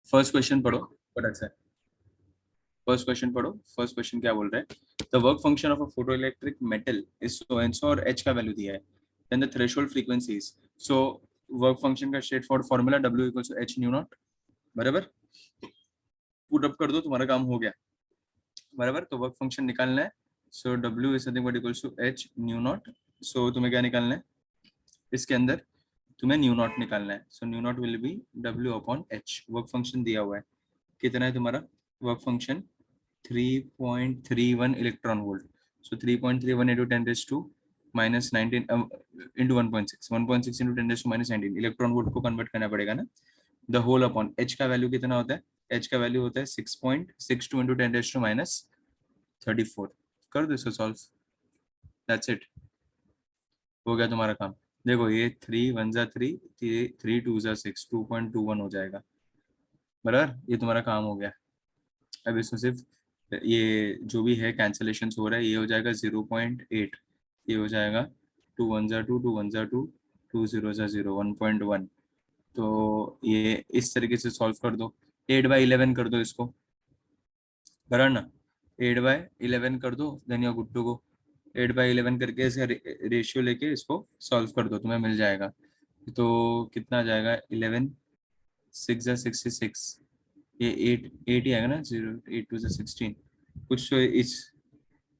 First question पढ़ो फटाक से। फर्स्ट क्वेश्चन पढ़ो। फर्स्ट क्वेश्चन क्या बोल रहा है? The work function of a photoelectric metal is so and so, और एच का वैल्यू दिया है। Then the threshold frequency is so. Work function का straightforward formula W equals to H nu naught. बराबर, put up कर दो, तुम्हारा काम हो गया। बराबर, तो वर्क फंक्शन निकालना है। So W is something but equals to H nu naught. So तुम्हें क्या निकालना है इसके अंदर? तुम्हें न्यू नॉट निकालना है। So nu naught will be W upon H. Work function दिया हुआ है, कितना है तुम्हारा work function? 3.31 electron volt. So 3.31 into 10 raised to minus 19 into 1.6, 1.6 into 10 raised to minus 19 electron volt को कन्वर्ट करना पड़ेगा ना। द होल अपॉन एच का वैल्यू कितना होता है? एच का वैल्यू होता है 6.62 into 10 raised to minus 34। कर दो इसको सॉल्व, दैट्स इट, हो गया तुम्हारा काम। देखो ये 3 1 जा 3, 3 2 जा 6, 2.21 हो जाएगा। बराबर, ये तुम्हारा काम हो गया। अब इसमें सिर्फ ये जो भी है कैंसलेशन हो रहा है, ये हो जाएगा 0.8, ये हो जाएगा 2 1 जा 2, 2 1 जा 2, 2 0 जा 0, 1.1। तो ये इस तरीके से सॉल्व कर दो। 8/11 कर दो इसको, बराबर ना। 8/11 कर दो, then you are good to go. 8/11 करके ऐसे रेशियो लेके इसको सॉल्व कर दो, तुम्हें मिल जाएगा। तो कितना आ जाएगा? 11 6 जा 66, ये 8 ही आएगा ना। 0 8 2 जा 16 कुछ। तो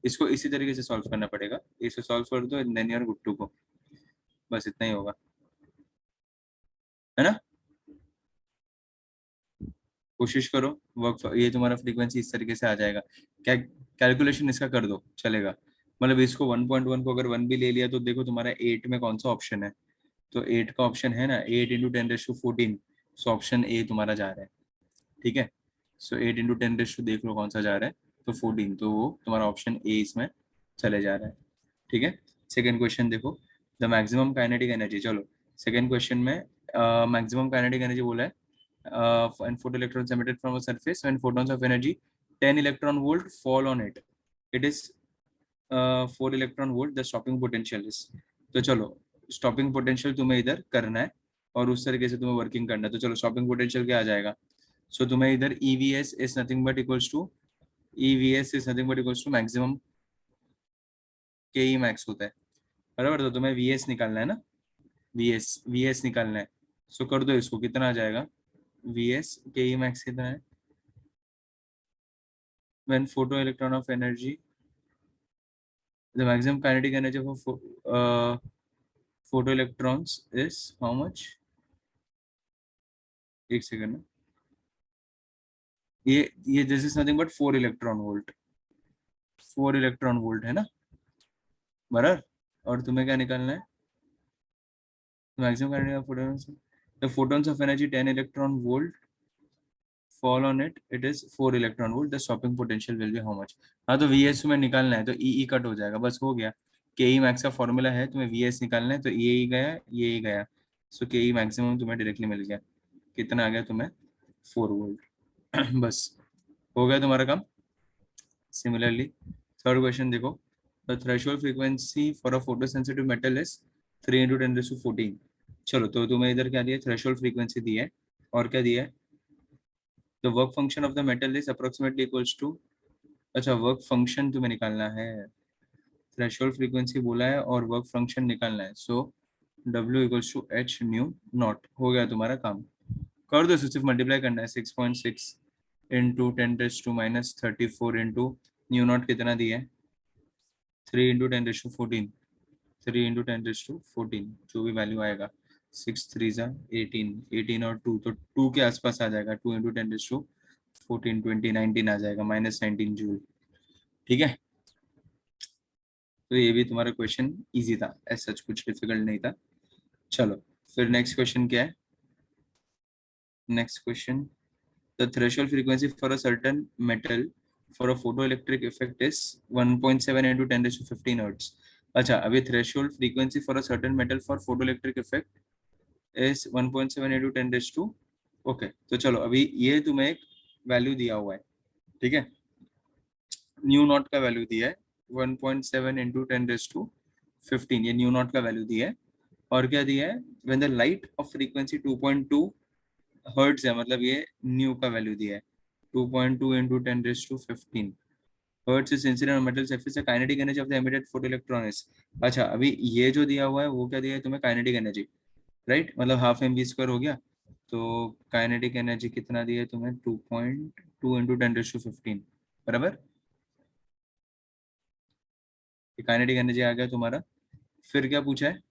इसको इसी तरीके से सॉल्व करना पड़ेगा। इसे सॉल्व कर दो, then you are good to go. बस इतना ही होगा, है ना। कोशिश करो। वर्क ये तुम्हारा फ्रीक्वेंसी इस तरीके से आ जाएगा। क्या कैलकुलेशन इसका कर दो, चलेगा। मतलब इसको 1.1 को अगर 1 भी ले लिया तो देखो तुम्हारा 8 में कौन सा ऑप्शन है। तो 8 का ऑप्शन है ना, 8 इंटू 10⁻14। सो ऑप्शन ए तुम्हारा जा रहा है, ठीक है। सो 8 इंटू 10 देख लो कौन सा जा रहा है, तो 14, तो वो तुम्हारा ऑप्शन ए इसमें चले जा रहा है, ठीक है। सेकेंड क्वेश्चन देखो, द मैक्सिमम काइनेटिक एनर्जी। चलो सेकेंड क्वेश्चन में मैक्सिमम काइनेटिक एनर्जी बोला है। and photoelectrons emitted from a surface when photons of energy 10 electron volt fall on it, it is 4 electron volt, the stopping potential is। तो चलो stopping potential तुम्हें इधर करना है और उस तरीके से तुम्हें वर्किंग करना है। तो चलो स्टॉपिंग पोटेंशियल क्या आ जाएगा? सो तुम्हें इधर EVS is nothing but equals to, EVS is nothing but equals to maximum KE max होता है, बराबर। तो तुम्हें VS निकालना है ना, VS निकालना है। सो कर दो इसको, कितना आ जाएगा? VS KE मैक्स कितना है? when photoelectron of energy, the maximum kinetic energy of photoelectrons is how much? एक सेकंड, ये this is nothing but 4 electron volt, 4 electron volt है ना, बराबर। और तुम्हें क्या निकालना है? Maximum kinetic of photons, the photons of energy 10 electron volt fall on it, it is 4 electron volt, the stopping potential will be how much? हाँ तो VS में निकालना है तो EE कट हो जाएगा, बस हो गया। KE मैक्स का फॉर्मूला है, तुम्हें VS निकालना है तो ये गया, ये गया। सो KE मैक्सिमम तुम्हें डायरेक्टली मिल गया। कितना आ गया तुम्हें? 4 वोल्ट। बस हो गया तुम्हारा काम। सिमिलरली थर्ड क्वेश्चन देखो, the threshold frequency for a photo sensitive metal is 3 into 10⁻14। चलो तो तुम्हें इधर क्या दिया? थ्रेशोल्ड फ्रीक्वेंसी दी है, और क्या दिया है? The work function of the metal is approximately equals to, अच्छा वर्क फंक्शन तुम्हें निकालना है। थ्रेशोल्ड फ्रीक्वेंसी बोला है और वर्क फंक्शन निकालना है। So W equals to H nu naught. हो गया तुम्हारा काम, कर दो इसे, सिर्फ मल्टीप्लाई करना है। 6.6 इंटू 10⁻34 इंटू न्यू नॉट कितना दिया है? 3 इंटू 10⁻14, 3 इंटू 10⁻14 जो भी वैल्यू आएगा। 6 3 जा 18, 18 और 2 तो 2 के आसपास आ जाएगा। 2 इंटू 10⁻14 20 19 आ जाएगा, -19 जूल, ठीक है। तो ये भी तुम्हारा क्वेश्चन इजी था, ऐसा कुछ डिफिकल्ट नहीं था। चलो फिर नेक्स्ट क्वेश्चन क्या है? Next question, the threshold frequency for a certain metal for a photoelectric effect is 1.7 into 10⁻15 hertz. अच्छा, अभी threshold frequency for a certain metal for photoelectric effect is 1.7 into 10⁻, okay. तो चलो अभी ये तुम्हें एक वैल्यू दिया हुआ है, ठीक है। न्यू नॉट का वैल्यू दिया है 1.7 इंटू 10⁻15, ये न्यू नॉट का वैल्यू दिया है। और क्या दिया है? When the light of frequency 2.2 hertz है, मतलब ये न्यू का वैल्यू दिया है 2.2 into 10⁻15 hertz is incident on metal surface kinetic energy of the emitted photo electron is. अच्छा अभी ये जो दिया हुआ है वो क्या दिया है तुम्हें, काइनेटिक एनर्जी, राइट, मतलब हाफ एम बी स्क्वायर हो गया। तो काइनेटिक एनर्जी कितना दिया है तुम्हें, 2.2 into 10⁻15 बराबर, काइनेटिक एनर्जी आ गया तुम्हारा। फिर क्या पूछा है,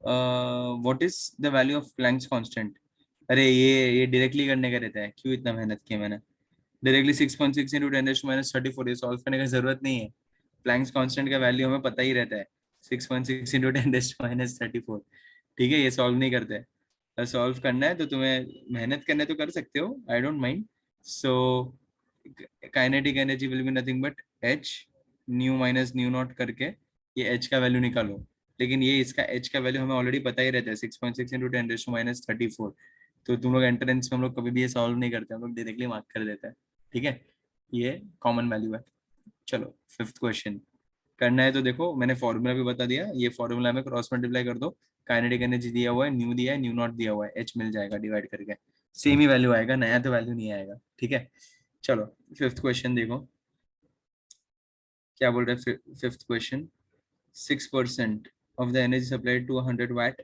what is the value of Planck's constant. अरे ये डायरेक्टली करने का रहता है, क्यों इतना मेहनत किया मैंने। डायरेक्टली 6.6 into 10⁻34 ये सॉल्व करने की जरूरत नहीं है। प्लैंक्स कांस्टेंट का वैल्यू हमें पता ही रहता है, 6.6 into 10⁻34। ठीक है, ये सॉल्व नहीं करते हैं। सॉल्व करना है तो तुम्हें मेहनत करना है तो कर सकते हो, I don't mind. So kinetic energy will be nothing but H new minus new not करके ये एच का वैल्यू निकालो। लेकिन ये इसका एच का वैल्यू हमें ऑलरेडी पता ही रहता है, 6.6 into 10⁻34। तो तुम लोग एंट्रेंस में हम लोग कभी भी ये सॉल्व नहीं करते, हम लोग डायरेक्टली मार्क कर देते हैं। ठीक है, ये कॉमन वैल्यू है। चलो फिफ्थ क्वेश्चन करना है तो देखो मैंने फॉर्मूला भी बता दिया, ये फॉर्मूला में क्रॉस मल्टीप्लाई कर दो। काइनेटिक एनर्जी दिया हुआ है, न्यू दिया है, न्यू नॉट दिया हुआ है, एच मिल जाएगा डिवाइड करके, सेम ही वैल्यू आएगा, नया तो वैल्यू नहीं आएगा। ठीक है, चलो फिफ्थ क्वेश्चन देखो क्या बोल रहा है। Fifth question, 6% of the energy supplied to a 100-watt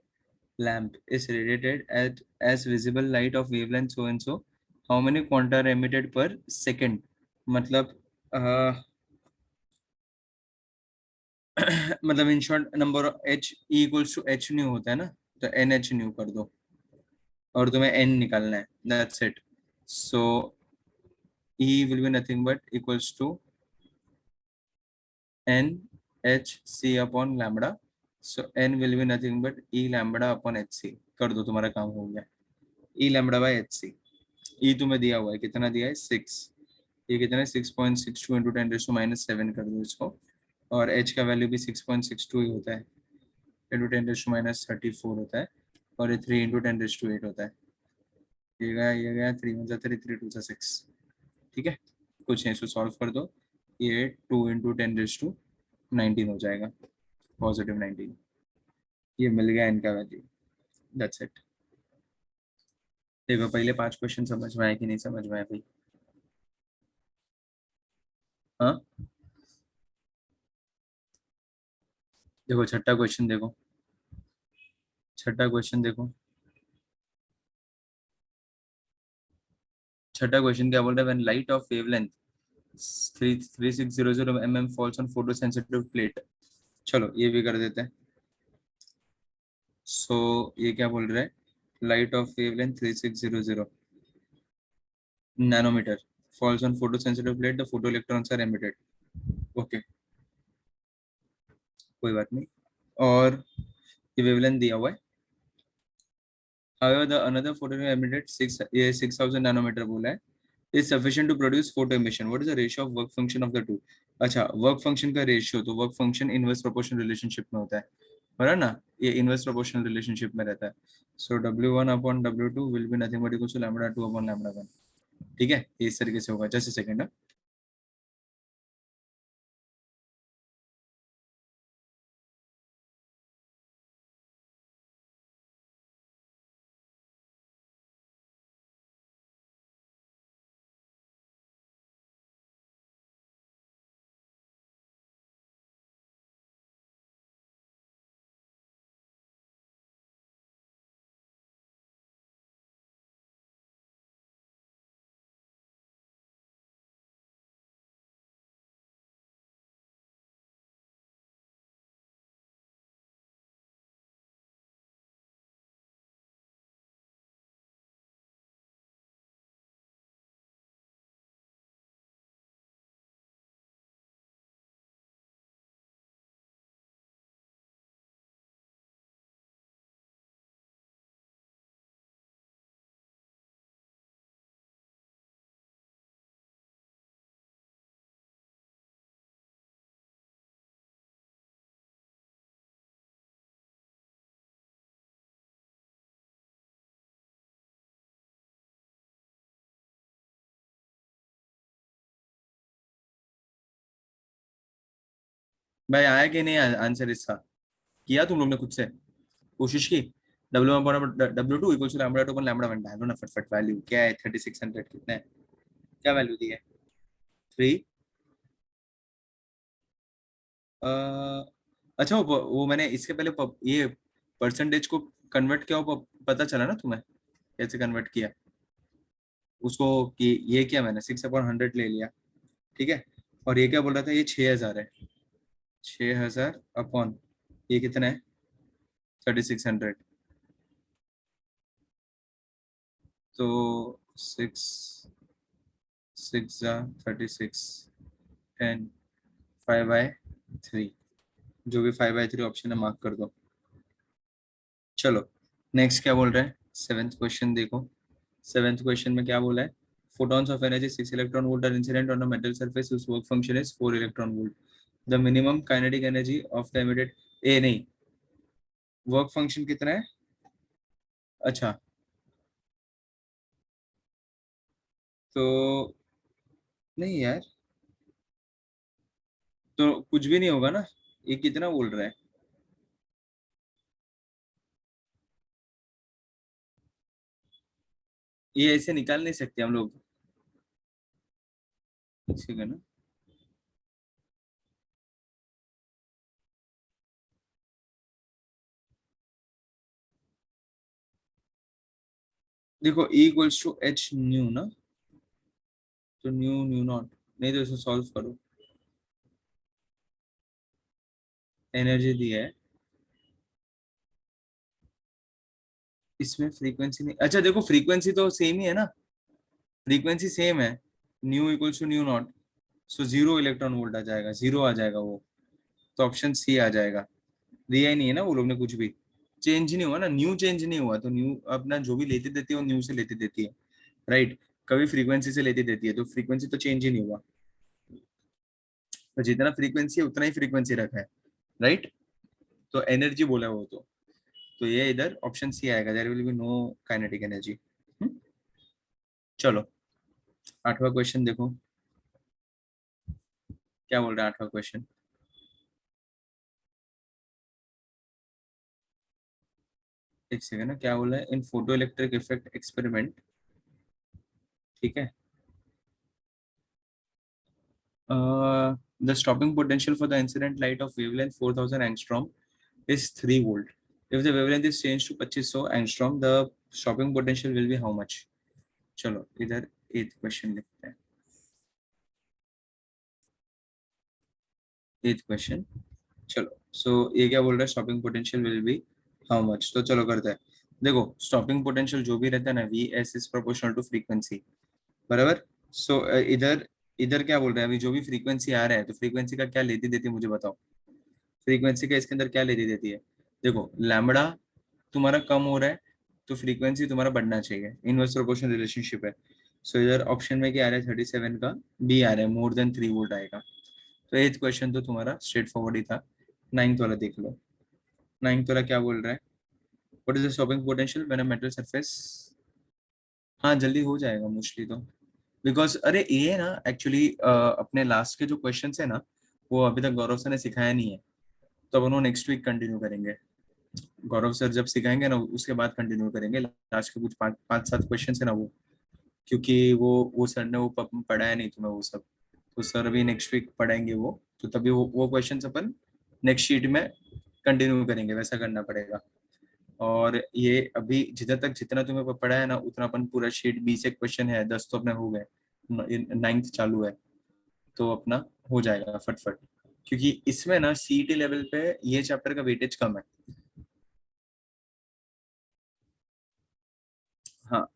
lamp is radiated at as visible light of wavelength so and so. How many quanta are emitted per second? मतलब मतलब in short number h equals to H nu होता है ना, तो N H new कर दो और तुम्हें एन निकालना है, that's it. So E will be nothing but equals to n h C upon lambda. So n will be nothing but E lambda upon h c, कर दो तुम्हारा काम हो गया। E lambda by h c, E तुम्हें दिया हुआ है, कितना दिया है 6, ये कितना है 6.62 इंटू 10⁻⁷ कर दो इसको। और एच का वैल्यू भी 6.62 ही होता है, इंटू 10⁻34 होता है, और ये 3 इंटू 10⁸ होता है। ये गया 3 1 3 3 2 6। ठीक है, कुछ नहीं, इसको सॉल्व कर दो, ये 2 इंटू 10⁻19 हो जाएगा, +19। ये मिल गया इनका वैल्यू, दैट्स इट। देखो पहले 5 क्वेश्चन समझ में आए कि नहीं समझ में आए भाई। हाँ, देखो छठा क्वेश्चन देखो, छठा क्वेश्चन देखो, छठा क्वेश्चन क्या बोल रहा है, when light of wavelength 3600 mm falls on photosensitive plate। चलो ये भी कर देते हैं। सो ये क्या बोल रहा है, light of wavelength 3600 nanometer falls on photosensitive plate, the photoelectrons are emitted। Okay, कोई बात नहीं। और ये वेवलेंथ दिया हुआ है, however the another photon emitted 6000 nanometer बोला है, is sufficient to produce photo emission, what is the ratio of work function of the two। अच्छा वर्क फंक्शन का रेशियो, तो work function inverse proportional relationship में होता है, बराबर ना, ये इनवर्स प्रोपोर्शनल रिलेशनशिप में रहता है। So W1/W2 will be nothing but equal to λ2/λ1। ठीक है, ये इस तरीके से होगा, जस्ट अ सेकंड। भाई आया कि नहीं आंसर इसका, किया तुम लोग ने खुद से कोशिश की। W1 W2 equals to lambda 2 lambda 1 डालो ना फटफट। वैल्यू क्या है? 3600 कितना है? क्या वैल्यू दी है? 3। अच्छा वो मैंने इसके पहले ये परसेंटेज को कन्वर्ट किया, वो पता चला ना तुम्हें कैसे कन्वर्ट किया उसको? कि ये किया मैंने 6/100 ले लिया, ठीक है। और ये क्या बोल रहा था? ये 6000 है। 6000 अपॉन ये कितना है? 3600। तो 6 6 36 10 5/3, जो भी 5/3 ऑप्शन है मार्क कर दो। चलो नेक्स्ट क्या बोल रहे हैं? सेवेंथ क्वेश्चन देखो। सेवेंथ क्वेश्चन में क्या बोला है? photons of energy 6 electron volt are incident on a metal surface whose work function is 4 electron volt. The minimum kinetic energy of the emitted ए नहीं, वर्क फंक्शन कितना है? अच्छा, तो नहीं यार, तो कुछ भी नहीं होगा ना। ये कितना बोल रहा है? ये ऐसे निकाल नहीं सकते हम लोग। ठीक है ना? देखो E equals to H nu ना, तो न्यू न्यू नॉट, नहीं तो इसे सॉल्व करो। एनर्जी दी है, इसमें फ्रीक्वेंसी नहीं। अच्छा देखो फ्रीक्वेंसी तो सेम ही है ना, फ्रीक्वेंसी सेम है। Nu equals to nu naught, so 0 electron volt आ जाएगा, 0 आ जाएगा वो। तो ऑप्शन सी आ जाएगा। दिया ही नहीं है ना वो लोग ने कुछ भी, चेंज नहीं हुआ ना, न्यू चेंज नहीं हुआ। तो न्यू अपना जो भी लेती देती है वो न्यू से लेती देती है, राइट। कभी फ्रीक्वेंसी से लेती देती है, तो फ्रीक्वेंसी तो चेंज ही नहीं हुआ। तो जितना फ्रीक्वेंसी है उतना ही फ्रीक्वेंसी रखा है, राइट। तो एनर्जी बोला है वो तो ये इधर ऑप्शन सी आएगा, there will be no kinetic energy. चलो आठवां क्वेश्चन देखो, क्या बोल रहा है आठवां क्वेश्चन? एक सेकंड ना, क्या बोला है? इन फोटो इलेक्ट्रिक इफेक्ट एक्सपेरिमेंट, ठीक है। The stopping potential for the incident light of wavelength 4000 angstrom is 3 volt. If the wavelength is changed to 2500 angstrom, the stopping potential will be how much? चलो इधर 8th question लिखते हैं। 8th question, चलो सो ये क्या बोल रहा है? Stopping potential will be how much? तो चलो करते हैं। देखो स्टॉपिंग पोटेंशियल जो भी रहता है ना, V S is proportional to frequency, बराबर। सो इधर इधर क्या बोल रहा है? अभी जो भी फ्रीक्वेंसी आ रहा है, तो फ्रीक्वेंसी का क्या लेती देती है मुझे बताओ। फ्रीक्वेंसी का इसके अंदर क्या लेती देती है? देखो लैम्बडा तुम्हारा कम हो रहा है, तो फ्रीक्वेंसी तुम्हारा बढ़ना चाहिए, इनवर्स प्रोपोर्शनल रिलेशनशिप है। सो इधर ऑप्शन में क्या आ रहा है? 37 का बी आ रहा है, मोर देन 3 वोल्ट आएगा। तो 8th क्वेश्चन तो तुम्हारा स्ट्रेट फॉरवर्ड ही था। 9th वाला देख लो। 9th वाला क्या बोल रहा है? What is the stopping potential when a metal surface? हाँ जल्दी हो जाएगा मोस्टली तो, बिकॉज अरे ये ना एक्चुअली अपने लास्ट के जो क्वेश्चन है ना, वो अभी तक गौरव सर ने सिखाया नहीं है। तो अब उन्होंने नेक्स्ट वीक कंटिन्यू करेंगे। गौरव सर जब सिखाएंगे ना उसके बाद कंटिन्यू करेंगे। लास्ट के कुछ 5 5 7 क्वेश्चन है ना वो, क्योंकि वो सर ने वो पढ़ाया नहीं तुम्हें वो सब। तो सर अभी नेक्स्ट वीक पढ़ाएंगे वो, तो तभी वो क्वेश्चन अपन नेक्स्ट शीट में कंटिन्यू करेंगे, वैसा करना पड़ेगा। और ये अभी जितना तुम्हें पढ़ा है ना, उतना अपन पूरा शीट 20 क्वेश्चन है, 10 तो अपने हो गए, 9th चालू है, तो अपना हो जाएगा फटफट। क्योंकि इसमें ना सीईटी लेवल पे ये चैप्टर का वेटेज कम है। हाँ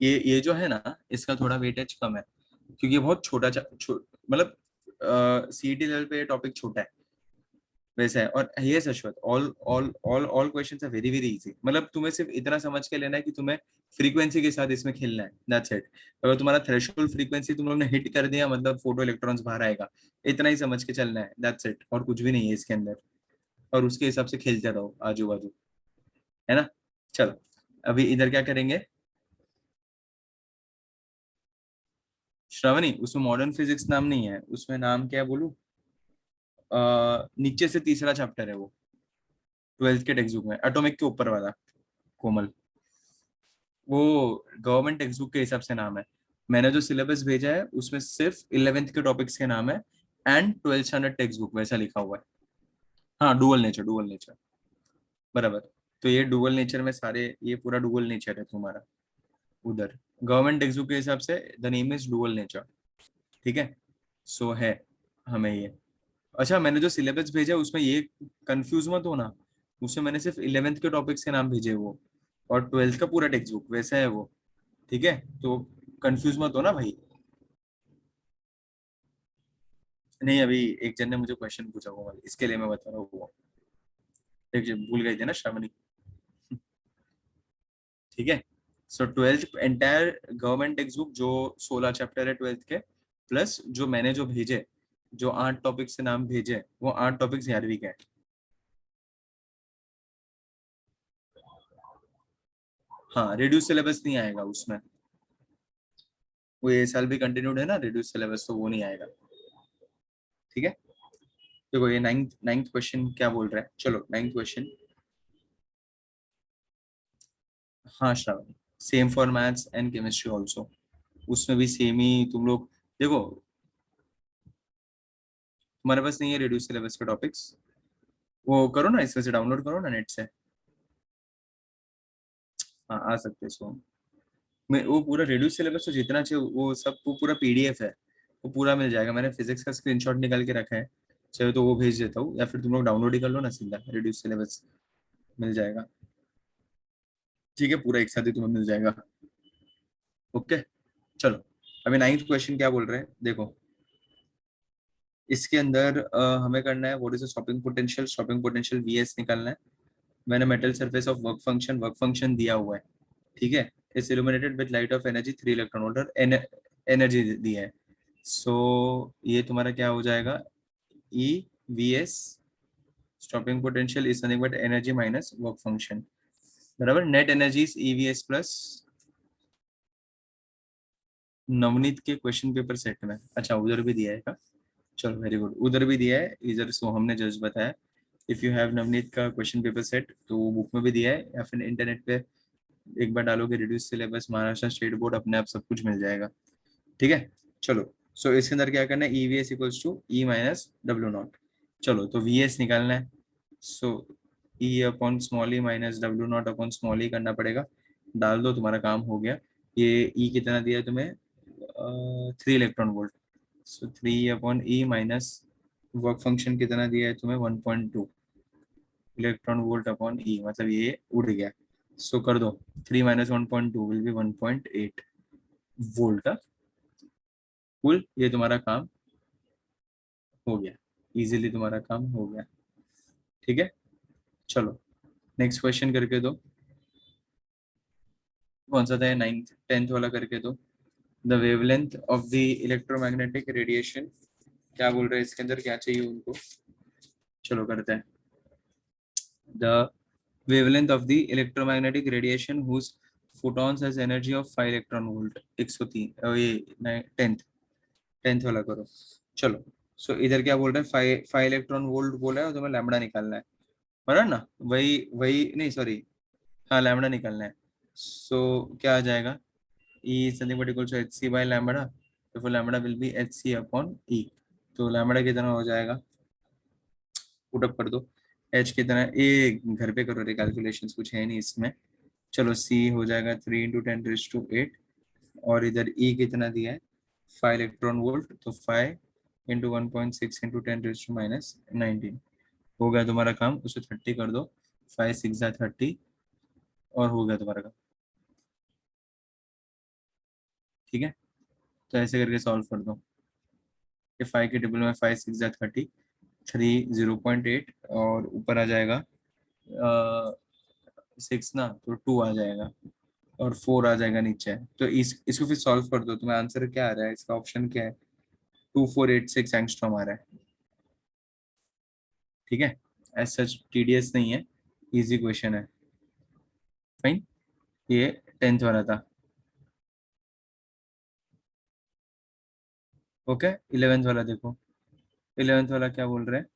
ये जो है ना, इसका थोड़ा वेटेज कम है, क्योंकि ये बहुत मतलब सीईटी लेवल पे टॉपिक छोटा है वैसा है। और ये Shashwat all all all all questions are very very easy. मतलब तुम्हें सिर्फ इतना समझ के लेना है कि तुम्हें फ्रीक्वेंसी के साथ इसमें खेलना है, दैट्स इट। अगर तुम्हारा थ्रेशोल्ड फ्रीक्वेंसी तुम लोग ने हिट कर दिया, मतलब फोटो इलेक्ट्रॉन्स बाहर आएगा, इतना ही समझ के चलना है, दैट्स इट। और कुछ भी नहीं है इसके अंदर, और उसके हिसाब से खेलते रहो आजू बाजू, है ना। चलो अभी इधर क्या करेंगे? श्रावणी, उसमें मॉडर्न फिजिक्स नाम नहीं है, उसमें नाम क्या है बोलूं? नीचे से तीसरा चैप्टर है वो, 12th के टेक्स्ट बुक में, एटॉमिक के ऊपर वाला। कोमल, वो गवर्नमेंट टेक्स्ट बुक के हिसाब से नाम है। मैंने जो सिलेबस भेजा है उसमें सिर्फ 11th के टॉपिक्स के नाम है and 12th standard text book वैसा लिखा हुआ है। हाँ, डुअल नेचर, डुअल नेचर, बराबर। तो ये डुअल नेचर में सारे, ये पूरा डुअल नेचर है तुम्हारा उधर। गवर्नमेंट टेक्स्ट बुक के हिसाब से the name is dual nature, ठीक है। सो है हमें ये। अच्छा, मैंने जो सिलेबस भेजा उसमें ये कंफ्यूज मत होना, उसमें मैंने सिर्फ 11th के टॉपिक्स के नाम भेजे वो, और 12th का पूरा टेक्स्ट बुक वैसा है वो, ठीक है। तो कंफ्यूज मत हो ना भाई। नहीं, अभी एक जन ने मुझे क्वेश्चन पूछा वो वाला, इसके लिए मैं बता रहा हूँ वो, एक जो भूल गई थी ना श्रावणी, ठीक है। सो 12th entire government text book जो 16 चैप्टर है 12th के, प्लस जो मैंने जो भेजे, जो 8 टॉपिक से नाम भेजे, वो 8 टॉपिक्स 11वीं के हैं। हाँ, रिड्यूस सिलेबस नहीं आएगा उसमें, वो ये साल भी कंटिन्यूड है ना रिड्यूस सिलेबस, तो वो नहीं आएगा, ठीक है। देखो ये नाइन्थ नाइन्थ क्वेश्चन क्या बोल रहा है, चलो नाइन्थ क्वेश्चन। हाँ Shravan, same for maths and chemistry also, उसमें भी सेम ही तुम लोग। देखो, तुम्हारे पास नहीं है रिड्यूस सिलेबस के टॉपिक्स, वो करो ना, इसमें से डाउनलोड करो ना नेट से। हाँ, आ सकते हैं सो। मैं वो पूरा रिड्यूस सिलेबस तो जितना चाहिए वो सब, वो पूरा पीडीएफ है, वो पूरा मिल जाएगा। मैंने फिजिक्स का स्क्रीनशॉट निकाल के रखा है, चाहे तो वो भेज देता हूँ, या फिर तुम लोग डाउनलोड ही कर लो ना सीधा, रिड्यूस सिलेबस मिल जाएगा, ठीक है। पूरा एक साथ ही तुम्हें मिल जाएगा, ओके। चलो, अभी नाइन्थ क्वेश्चन क्या बोल रहे हैं देखो। इसके अंदर हमें करना है what is the stopping potential VS निकालना है। मैंने metal surface of work function दिया हुआ है, ठीक है। Is illuminated with light of energy 3 electron volt, और एनर्जी दी है। सो ये तुम्हारा क्या हो जाएगा, E V S stopping potential is nothing but energy minus work function, बराबर। Net energy is EVS plus, Navneet के क्वेश्चन पेपर सेट में, अच्छा उधर भी दिया है क्या, चलो वेरी गुड, उधर भी दिया है, इधर सो हमने जस्ट बताया। इफ यू हैव नवनीत का क्वेश्चन पेपर सेट तो वो बुक में भी दिया है, या फिर इंटरनेट पे एक बार डालोगे reduce syllabus Maharashtra state board, अपने आप सब कुछ मिल जाएगा, ठीक है। चलो, सो इसके अंदर क्या करना है, E V S equals to E minus W naught. चलो, तो वी एस निकालना है, so E upon small E minus W naught upon small E करना पड़ेगा। डाल दो, तुम्हारा काम हो गया। ये ई कितना दिया है तुम्हें, 3 इलेक्ट्रॉन वोल्ट। सो 3 upon E minus work function कितना दिया है तुम्हें, 1.2 इलेक्ट्रॉन वोल्ट अपॉन ई, मतलब ये उड़ गया। सो कर दो, 3 - 1.2 विल बी 1.8 वोल्ट का कुल। ये तुम्हारा काम हो गया, इजीली तुम्हारा काम हो गया, ठीक है। चलो, नेक्स्ट क्वेश्चन करके दो। कौन सा था, 9th 10th वाला करके दो। The wavelength of the electromagnetic radiation, क्या बोल रहे हैं इसके अंदर, क्या चाहिए उनको। चलो करते हैं। The wavelength of the electromagnetic radiation whose photons has energy of 5 electron volt, 103, ये 10th वाला करो। चलो, सो इधर क्या बोल रहे हैं, 5 इलेक्ट्रॉन वोल्ट बोला है और तुम्हें लैम्बडा निकालना है, बराबर ना। वही वही नहीं, सॉरी, हाँ लैम्बडा निकालना है। सो क्या आ जाएगा, E something but equal to H C by lambda, तो फिर lambda will be H C upon E. तो लैम्बडा कितना हो जाएगा, पुटअप कर दो। एच कितना है, ए घर पे करो रे, कैलकुलेशंस कुछ है नहीं इसमें। चलो, सी हो जाएगा 3 × 10⁸ और इधर ई कितना दिया है, 5 इलेक्ट्रॉन वोल्ट, तो 5 × 1.6 × 10⁻⁹ हो गया तुम्हारा काम। उसे 30 कर दो, 5 × 6 = 30, और हो गया तुम्हारा काम, ठीक है। तो ऐसे करके सॉल्व कर दो, कि 5 के टेबल में 5 × 6 = 30, 3 0.8, और ऊपर आ जाएगा 6 ना, तो 2 आ जाएगा, और 4 आ जाएगा नीचे। तो इसको फिर सॉल्व कर दो, तुम्हें आंसर क्या आ रहा है, इसका ऑप्शन क्या है, 2486 एंगस्ट्रॉम आ रहा है, ठीक है। एज सच टीडीएस नहीं है, इजी क्वेश्चन है, फाइन। ये 10th वाला था, ओके। 11th वाला देखो, 11th वाला क्या बोल रहे हैं,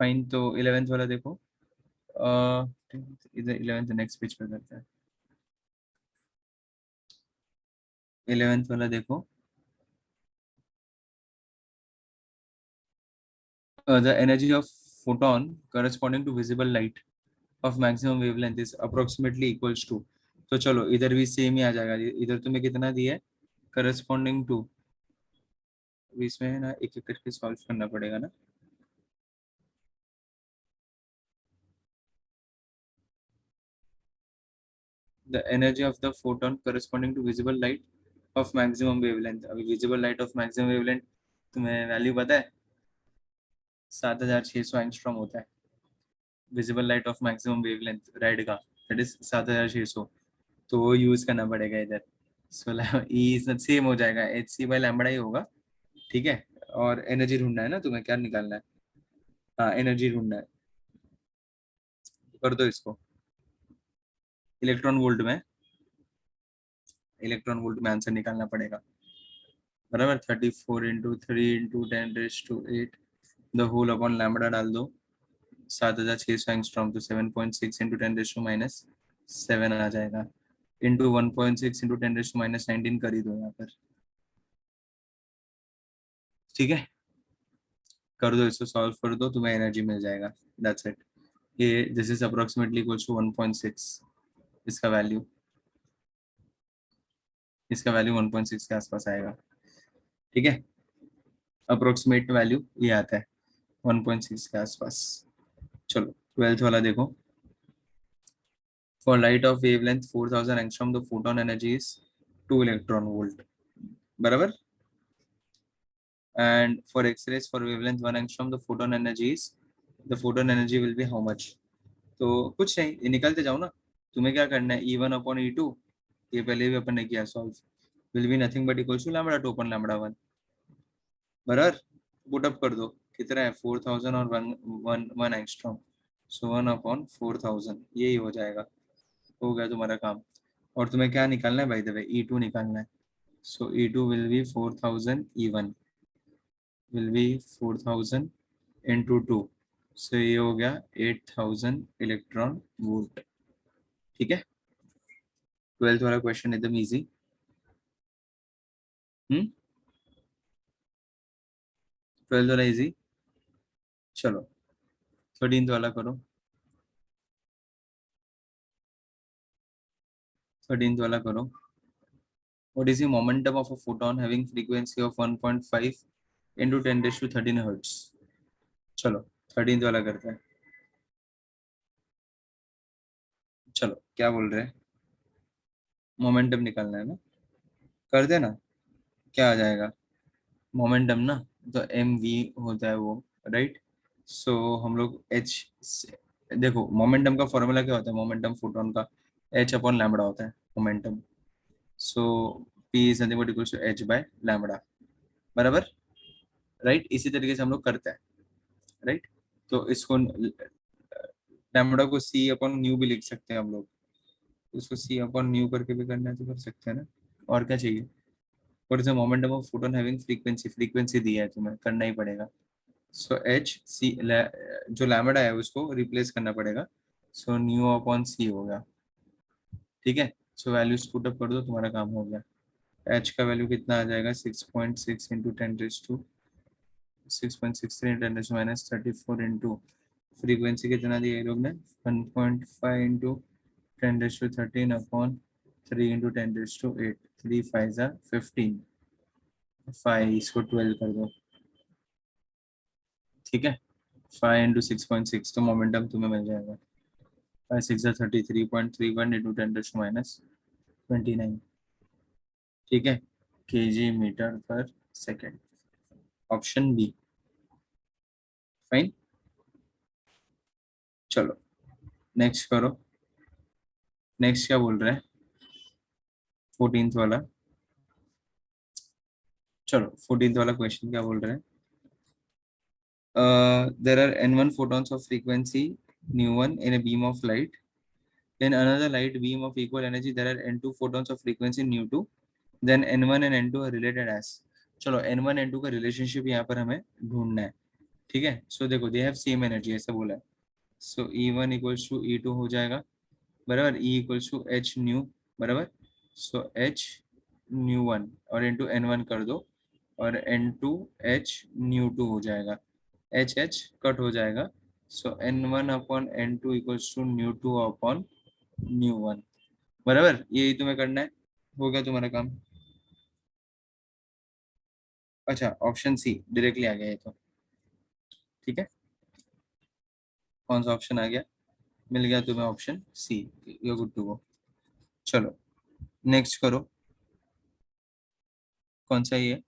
फाइन। तो 11th वाला देखो, इधर 11th नेक्स्ट पेज पर करते हैं। 11th वाला देखो, the energy of photon corresponding to visible light of maximum wavelength is approximately equals to, तो चलो इधर भी सेम ही आ जाएगा। इधर तुम्हें कितना दिया है करस्पॉन्डिंग टू, इसमें है ना एक एक करके सॉल्व करना पड़ेगा ना। The energy of the photon corresponding to visible light of maximum wavelength, अभी visible light of maximum wavelength तुम्हें वैल्यू पता है, 7600 एंगस्ट्रॉम होता है visible light of maximum wavelength red का, दैट इज 7600, तो वो यूज करना पड़ेगा इधर। सो ई सेम हो जाएगा, एच सी बाई लैम्बडा ही होगा, ठीक है। और एनर्जी ढूंढना है ना तुम्हें, क्या निकालना है, हाँ एनर्जी ढूंढना है, कर दो इसको इलेक्ट्रॉन वोल्ट में, इलेक्ट्रॉन वोल्ट में आंसर निकालना पड़ेगा, बराबर। 34 into 3 into 10⁸ the whole upon lambda डाल दो, 7600 एंगस्ट्रॉम, तो 7.6 इंटू 10⁻⁷ आ जाएगा, इंटू 1.6 इंटू 10⁻⁹ कर ही दो यहाँ पर, ठीक है। कर दो इसको, सॉल्व कर दो, तुम्हें एनर्जी मिल जाएगा, दैट्स इट। ये this is approximately equals to 1.6, इसका वैल्यू, इसका वैल्यू 1.6 के आसपास आएगा, ठीक है। अप्रोक्सीमेट वैल्यू ये आता है 1.6 के आसपास। चलो 12th वाला देखो, for light of wavelength 4000 angstrom the photon energy is 2 electron volt, बराबर। And for X-rays for wavelength 1 angstrom, the photon energy is, the photon energy will be how much? तो कुछ नहीं, ये निकालते जाओ ना, तुम्हें क्या करना है, E1 अपॉन E2, ये पहले भी अपन ने किया solve, will be nothing but equals to lambda 2 upon lambda 1, बराबर। पुट अप कर दो, कितना है 4000 और 1 एंगस्ट्रॉम, सो 1 अपॉन 4000, यही हो जाएगा, हो गया तुम्हारा काम। और तुम्हें क्या निकालना है, बाय द वे E2 निकालना है, सो E2 will be 4000, E1 will be 4000 into 2, so ये हो गया 8000 इलेक्ट्रॉन वोल्ट, ठीक है। 12th वाला क्वेश्चन एकदम इजी। 12th वाला इजी। चलो 13th वाला करो, 13th वाला करो। What is the momentum of a photon having frequency of 1.5 into 10⁻13 hertz? चलो 13th वाला करते हैं। चलो क्या बोल रहे हैं, मोमेंटम निकालना है ना, कर देना, क्या आ जाएगा मोमेंटम ना, तो एम वी होता है वो, राइट। सो हम लोग एच, देखो मोमेंटम का फॉर्मूला क्या होता है, मोमेंटम फोटोन का एच अपॉन लैम्बडा होता है momentum, so p is nothing but equals to h by lambda, बराबर, राइट। इसी तरीके से हम लोग करते हैं, राइट। तो इसको लैम्बडा को सी अपॉन न्यू भी लिख सकते हैं हम लोग, इसको सी अपॉन न्यू करके भी करना है तो कर सकते हैं ना, और क्या चाहिए। What is the momentum of photon having frequency, frequency दी है तुम्हें, करना ही पड़ेगा। सो एच सी, जो लैम्बडा है उसको रिप्लेस करना पड़ेगा, सो न्यू अपॉन सी होगा, ठीक है। सो वैल्यूज पुट अप कर दो, तुम्हारा काम हो गया। एच का वैल्यू कितना आ जाएगा, 6.6 इंटू 10⁻⁶ इंटू फ्रीक्वेंसी कितना दिया ये लोग ने, 1.5 इंटू 10⁻13 अपॉन 3 इंटू 10⁸ 3 5 ज़ा 15, 5 इसको 12 कर दो, ठीक है। 5 इंटू 6.6, तो मोमेंटम तुम्हें मिल जाएगा 5 6 ज़ा 33.31 इंटू 10⁻29, ठीक है, केजी मीटर पर सेकेंड, ऑप्शन बी, फाइन। चलो नेक्स्ट करो, नेक्स्ट क्या बोल रहे हैं 14th वाला, चलो 14th वाला क्वेश्चन क्या बोल रहे हैं, there are n1 photons of frequency nu1 in a beam of light, in another light beam of equal energy there are n2 photons of frequency nu2, then n1 and n2 are related as, चलो n1 n2 का relationship यहाँ पर हमें ढूंढना है, ठीक है। सो देखो दे हैव सेम एनर्जी, ऐसा बोला है, सो E1 इक्वल्स टू E2 हो जाएगा बराबर, E equals to H nu बराबर, सो एच न्यू वन और इंटू N1 कर दो और N2 एच न्यू टू हो जाएगा, एच एच कट हो जाएगा, so N1 upon N2 equals to nu two upon nu one बराबर, यही तुम्हें करना है, हो गया तुम्हारा काम। अच्छा ऑप्शन सी डायरेक्टली आ गया ये तो, ठीक है, कौन सा ऑप्शन आ गया, मिल गया तुम्हें option C, you good to go. चलो नेक्स्ट करो, कौन सा ये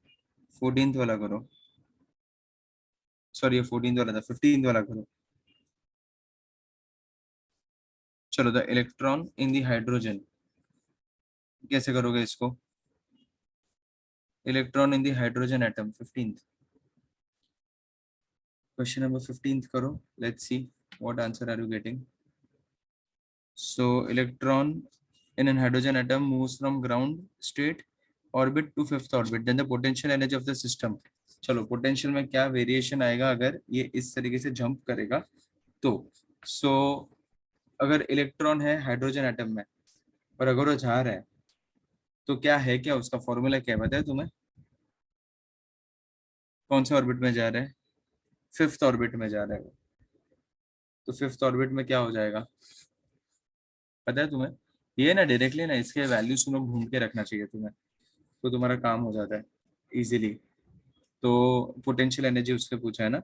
14th वाला करो, सॉरी ये 14th वाला था, 15th वाला करो। चलो the electron in the hydrogen, कैसे करोगे इसको, electron in the hydrogen atom 15th, question number 15th करो, let's see what answer are you getting. So electron in an hydrogen atom moves from ground state orbit to fifth orbit, then the potential energy of the system। चलो potential में क्या variation आएगा अगर ये इस तरीके से जंप करेगा तो, सो अगर इलेक्ट्रॉन है हाइड्रोजन एटम में और अगर वो जा रहा है तो क्या है, क्या उसका फॉर्मूला क्या बताया तुम्हें, कौन से ऑर्बिट में जा रहा है, फिफ्थ ऑर्बिट में जा रहा है वो, तो फिफ्थ ऑर्बिट में क्या हो जाएगा पता है तुम्हें, ये ना डायरेक्टली ना इसके वैल्यूज तुम्हें ढूंढ के रखना चाहिए तुम्हें, तो तुम्हारा काम हो जाता है इजीली। तो पोटेंशियल एनर्जी उसके पूछा है ना,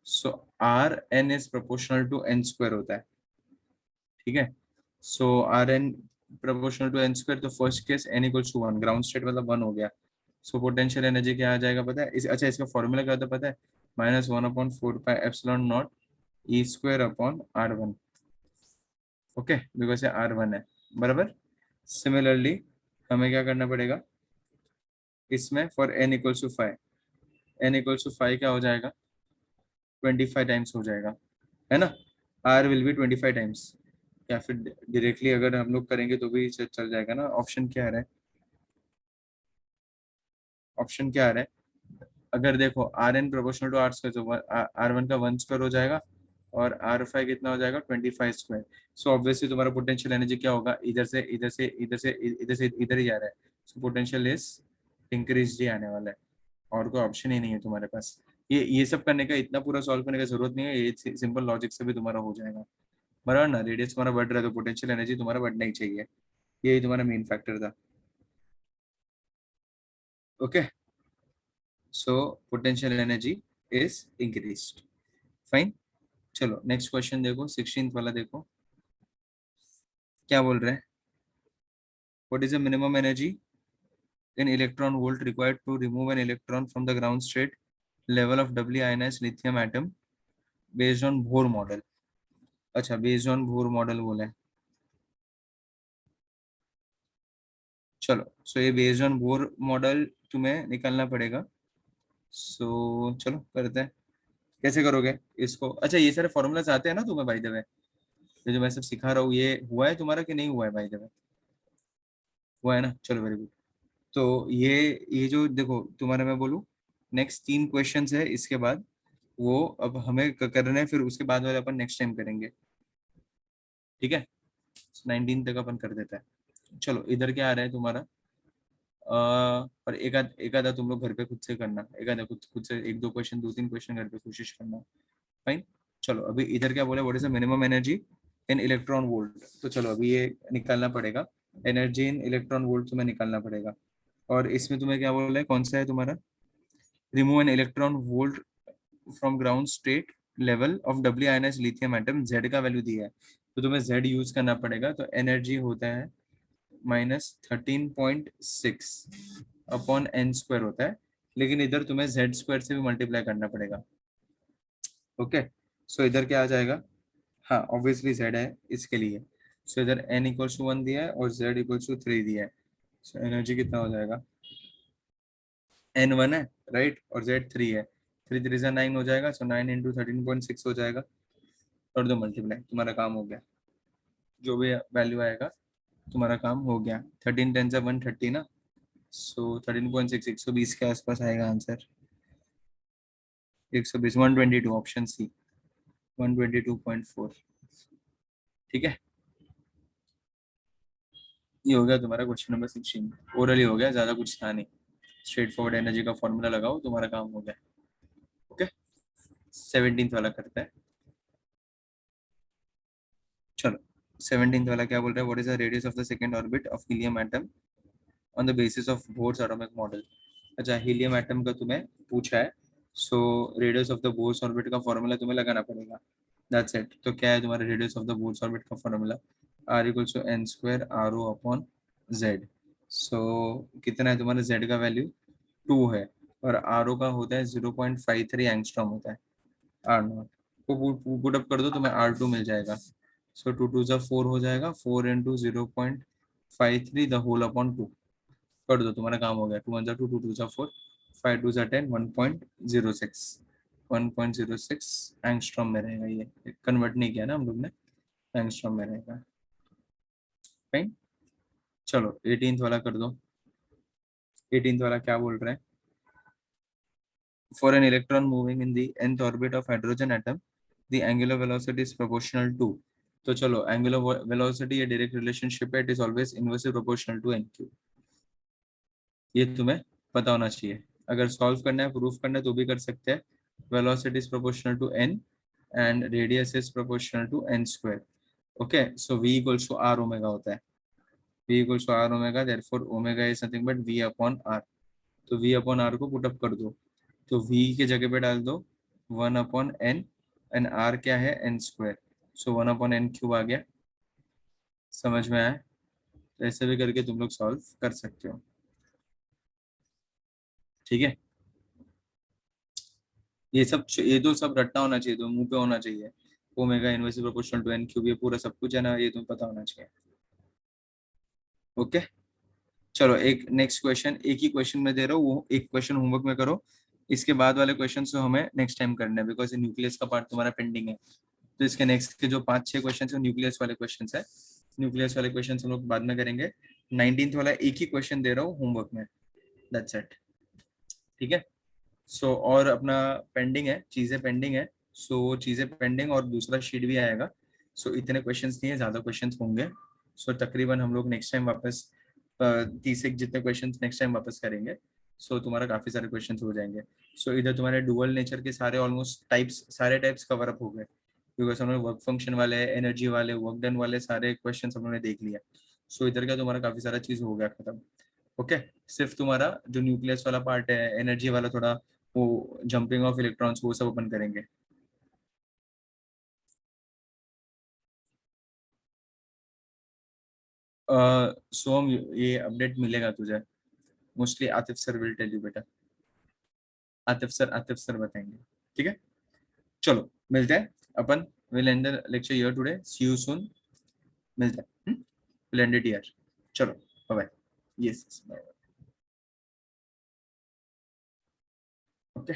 so R N is proportional to N square होता है, ठीक है, so R N proportional to N square, तो first case N equals to one, ground state मतलब वन हो गया, सो पोटेंशियल एनर्जी क्या आ जाएगा पता है अच्छा इसका फॉर्मूला क्या होता है पता है, -1/4πε0 E square upon R one, okay because R one है बराबर। सिमिलरली हमें क्या करना पड़ेगा इसमें, for N equals to five, N equals to five क्या हो जाएगा 25 टाइम्स हो जाएगा, है ना, आर विल बी 25 टाइम्स, या फिर डायरेक्टली अगर हम लोग करेंगे तो भी चल जाएगा ना। ऑप्शन क्या आ रहा है, ऑप्शन क्या आ रहा है, अगर देखो r N proportional to r square, तो आर वन का वन स्क्वायर हो जाएगा और आर फाइव कितना हो जाएगा 25 स्क्वायर, सो ऑब्वियसली तुम्हारा पोटेंशियल एनर्जी क्या होगा, इधर से इधर से इधर से इधर से इधर ही जा रहा है, सो पोटेंशियल इज इंक्रीज ही आने वाला है, और कोई ऑप्शन ही नहीं है तुम्हारे पास। ये सब करने का, इतना पूरा सॉल्व करने का जरूरत नहीं है, ये सिंपल लॉजिक से भी तुम्हारा हो जाएगा बराबर ना, रेडियस तुम्हारा बढ़ रहा है तो पोटेंशियल एनर्जी तुम्हारा बढ़ना ही चाहिए, यही तुम्हारा मेन फैक्टर था, okay, so potential energy is increased, fine. चलो नेक्स्ट क्वेश्चन देखो, 16th वाला देखो क्या बोल रहे हैं, what is the minimum energy in electron volt required to remove an electron from the ground state level of W ionized lithium atom based on Bohr model. अच्छा based on Bohr model बोला है, चलो सो ये based on Bohr model तुम्हें निकालना पड़ेगा, सो चलो करते हैं, कैसे करोगे इसको, अच्छा ये सारे फॉर्मूलाज आते हैं ना तुम्हें बाय द वे, ये जो मैं सब सिखा रहा हूँ ये हुआ है तुम्हारा कि नहीं हुआ है बाय द वे, हुआ है ना, चलो वेरी गुड। तो ये जो देखो तुम्हारे मैं बोलूँ, नेक्स्ट 3 क्वेश्चंस है इसके बाद, वो अब हमें करना है, फिर उसके बाद वाले अपन नेक्स्ट टाइम करेंगे, ठीक है, 19 तक अपन कर देता है। चलो इधर क्या आ रहा है तुम्हारा, पर एक आधा तुम लोग घर पे खुद से करना, एक आधा खुद खुद से 1-2 क्वेश्चन 2-3 क्वेश्चन घर पे कोशिश करना, फाइन। चलो अभी इधर क्या बोला, what is the minimum energy in electron volt, तो चलो अभी ये निकालना पड़ेगा, एनर्जी इन इलेक्ट्रॉन वोल्ट तुम्हें निकालना पड़ेगा, और इसमें तुम्हें क्या बोला है, कौन सा है तुम्हारा, remove an electron volt from ground state level of W ionize lithium atom, Z का वैल्यू दिया है तो तुम्हें जेड यूज करना पड़ेगा, तो एनर्जी होता है -13.6 अपॉन एन स्क्वायर होता है, लेकिन इधर तुम्हें जेड स्क्वायर से भी मल्टीप्लाई करना पड़ेगा, ओके, सो इधर क्या आ जाएगा, हाँ ऑब्वियसली जेड है इसके लिए, सो इधर एन इक्वल्स टू 1 दिया है और जेड इक्वल्स टू 3 दिया है, सो एनर्जी कितना हो जाएगा, एन 1 है राइट और जेड 3 है, 3 3 9 हो जाएगा, सो 9 इंटू 13.6 हो जाएगा, और दो मल्टीप्लाई, तुम्हारा काम हो गया, जो भी वैल्यू आएगा तुम्हारा काम हो गया, 13 10 से 130 ना, सो 13.6 120 के आसपास आएगा आंसर, 120 122 ऑप्शन सी 122.4। ठीक है, ये हो गया तुम्हारा क्वेश्चन नंबर 16। ओरली हो गया, ज्यादा कुछ था नहीं। स्ट्रेट फॉरवर्ड एनर्जी का फॉर्मूला लगाओ, तुम्हारा काम हो गया। ओके, 17th वाला करता है। चलो, 17th वाला क्या बोल रहा है? What is the radius of the second orbit of helium atom on the basis of Bohr's atomic model. अच्छा, हीलियम एटम का तुम्हें पूछा है, so radius of the Bohr's orbit का फॉर्मूला तुम्हें लगाना पड़ेगा। That's it. तो क्या है तुम्हारा radius of the Bohr's orbit का formula? R equals to N square R O upon Z. So कितना है तुम्हारा जेड का वैल्यू? 2 है, और आर ओ का होता है 0.53 एंगस्ट्रॉम होता है। आर नॉट को पुट अप कर दो, तुम्हें आर टू मिल जाएगा। सो टू टू ज़ा 4 हो जाएगा, 4 इंटू 0.53 द होल अपॉन 2 कर दो, तुम्हारा काम हो गया। 2 1 जा 2, 2 2 जा 4, 5 2 जा 10, 1.06 1.06 एंगस्ट्रॉम में रहेगा। ये कन्वर्ट नहीं किया ना हम लोग ने, एंगस्ट्रॉम में रहेगा। फाइन। चलो 18th वाला कर दो। 18th वाला क्या बोल रहा है? For an electron moving in the nth orbit of hydrogen atom, the angular velocity is proportional to। तो चलो, angular velocity ये direct relationship है, it is always inversely proportional to n cube। ये तुम्हें पता होना चाहिए। अगर सॉल्व करना है, प्रूफ करना है, तो भी कर सकते हैं। Velocity is proportional to n and radius is proportional to n square. Okay, so v equals to r omega होता है। v equals to r omega, therefore omega is nothing but v upon r। तो v upon r को put up कर दो, तो v की जगह पे डाल दो 1 अपॉन n, एंड r क्या है? n square. So 1 upon n cube आ गया। समझ में आया? तो ऐसे भी करके तुम लोग सॉल्व कर सकते हो। ठीक है, ये तो सब रट्टा होना चाहिए, तो मुंह पे होना चाहिए। Omega inversely proportional to n cube, ये पूरा सब कुछ है ना, ये तुम्हें पता होना चाहिए। ओके, चलो एक नेक्स्ट क्वेश्चन, एक ही क्वेश्चन में दे रहा हूँ, वो एक क्वेश्चन होमवर्क में करो। इसके बाद वाले क्वेश्चन तो हमें नेक्स्ट टाइम करना है, बिकॉज न्यूक्लियस का पार्ट तुम्हारा पेंडिंग है। तो इसके नेक्स्ट के जो 5-6 क्वेश्चन है न्यूक्लियस वाले क्वेश्चन है। न्यूक्लियस वाले क्वेश्चन हम लोग बाद में करेंगे। 19th वाला एक ही क्वेश्चन दे रहा हूँ होमवर्क में, दैट्स इट। ठीक है, सो और अपना पेंडिंग है, चीजें पेंडिंग है। सो चीजें पेंडिंग और दूसरा शीट भी आएगा। सो इतने क्वेश्चंस नहीं है, ज्यादा क्वेश्चंस होंगे। सो तकरीबन हम लोग नेक्स्ट टाइम वापस 30 एक जितने क्वेश्चंस नेक्स्ट टाइम वापस करेंगे। सो तुम्हारा काफी सारे क्वेश्चंस हो जाएंगे। सो इधर तुम्हारे डुअल नेचर के सारे ऑलमोस्ट टाइप्स, सारे टाइप्स कवर अप हो गए, बिकॉज हमने वर्क फंक्शन वाले, एनर्जी वाले, वर्क डन वाले सारे क्वेश्चंस हमने देख लिया। सो इधर का तुम्हारा काफी सारा चीज हो गया खत्म। ओके, सिर्फ तुम्हारा जो न्यूक्लियस वाला पार्ट है, एनर्जी वाला थोड़ा, वो जंपिंग ऑफ इलेक्ट्रॉन्स, वो सब ओपन करेंगे। सोम, ये अपडेट मिलेगा तुझे, mostly Atif sir will tell you बेटा। आतिफ सर बताएंगे। ठीक है, चलो मिलते हैं अपन। Will end the lecture here today, see you soon. मिलते हैं, विल एंड इट हियर। चलो, bye bye. Yes, bye. Okay.